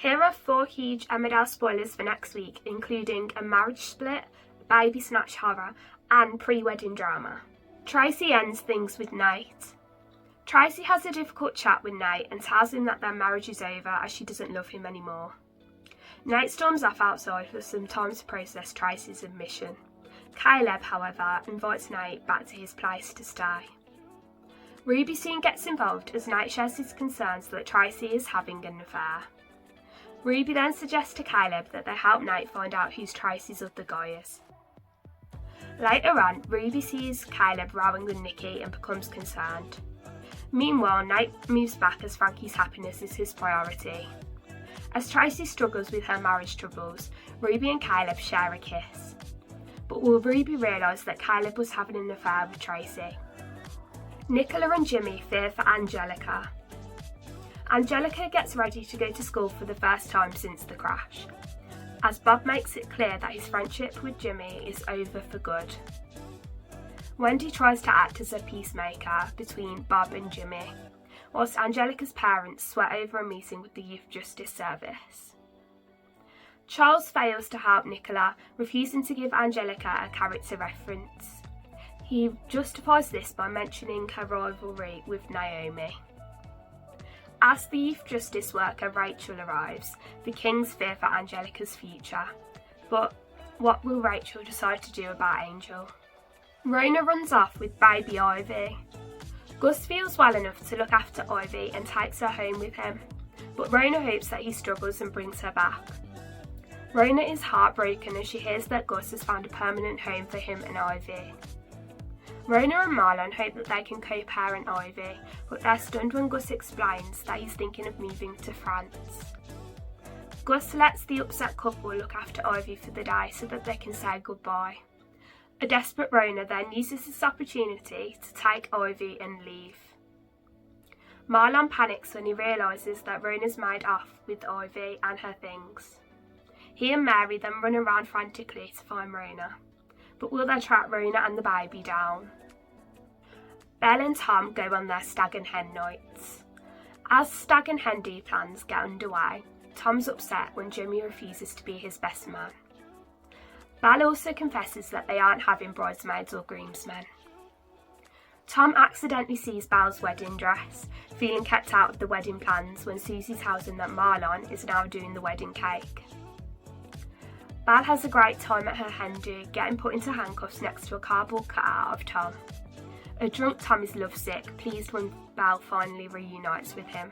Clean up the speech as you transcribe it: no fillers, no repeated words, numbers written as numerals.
Here are 4 huge Emmerdale spoilers for next week, including a marriage split, baby snatch horror, and pre-wedding drama. Tracy ends things with Nate. Tracy has a difficult chat with Nate and tells him that their marriage is over as she doesn't love him anymore. Nate storms off outside for some time to process Tracy's admission. Caleb, however, invites Nate back to his place to stay. Ruby soon gets involved as Nate shares his concerns that Tracy is having an affair. Ruby then suggests to Caleb that they help Nate find out who's Tracy's other guy is. Later on, Ruby sees Caleb rowing with Nikki and becomes concerned. Meanwhile, Nate moves back as Frankie's happiness is his priority. As Tracy struggles with her marriage troubles, Ruby and Caleb share a kiss. But will Ruby realise that Caleb was having an affair with Tracy? Nicola and Jimmy fear for Angelica. Angelica gets ready to go to school for the first time since the crash, as Bob makes it clear that his friendship with Jimmy is over for good. Wendy tries to act as a peacemaker between Bob and Jimmy, whilst Angelica's parents sweat over a meeting with the Youth Justice Service. Charles fails to help Nicola, refusing to give Angelica a character reference. He justifies this by mentioning her rivalry with Naomi. As the youth justice worker Rachel arrives, the Kings fear for Angelica's future. But what will Rachel decide to do about Angel? Rona runs off with baby Ivy. Gus feels well enough to look after Ivy and takes her home with him, but Rona hopes that he struggles and brings her back. Rona is heartbroken as she hears that Gus has found a permanent home for him and Ivy. Rona and Marlon hope that they can co-parent Ivy, but they're stunned when Gus explains that he's thinking of moving to France. Gus lets the upset couple look after Ivy for the day so that they can say goodbye. A desperate Rona then uses this opportunity to take Ivy and leave. Marlon panics when he realises that Rona's made off with Ivy and her things. He and Mary then run around frantically to find Rona. But will they track Rona and the baby down? Belle and Tom go on their stag and hen nights. As stag and hen do plans get underway, Tom's upset when Jimmy refuses to be his best man. Belle also confesses that they aren't having bridesmaids or groomsmen. Tom accidentally sees Belle's wedding dress, feeling kept out of the wedding plans when Susie tells him that Marlon is now doing the wedding cake. Belle has a great time at her hen do, getting put into handcuffs next to a cardboard cutout of Tom. A drunk Tom is lovesick, pleased when Belle finally reunites with him.